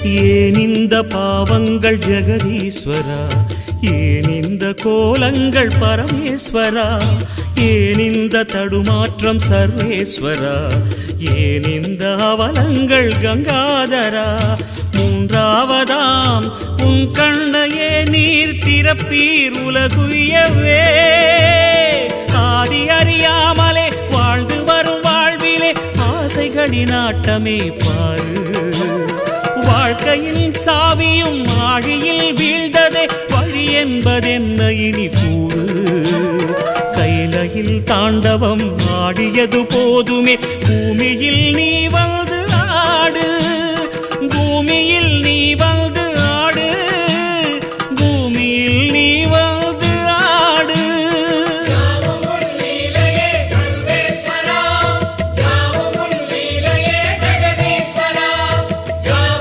ஏன் இந்த பாவங்கள் ஜெகதீஸ்வரா, ஏன் இந்த கோலங்கள் பரமேஸ்வரா, ஏன் இந்த தடுமாற்றம் சர்வேஸ்வரா, ஏன் இந்த அவலங்கள் கங்காதரா. மூன்றாவதாம் உன் கண்ணையே நீர் திறப்பீர் உலகுயவே. ஆதி அறியாமலே வாழ்ந்து வரும் வாழ்விலே ஆசைகளின் ஆட்டமே பாரு. வாழ்க்கையின் சாவியும் ஆழியில் வீழ்ந்ததே, வழி என்பதென்ன இனி கூறு. கைலையில் தாண்டவம் ஆடியது போதுமே, பூமியில் நீ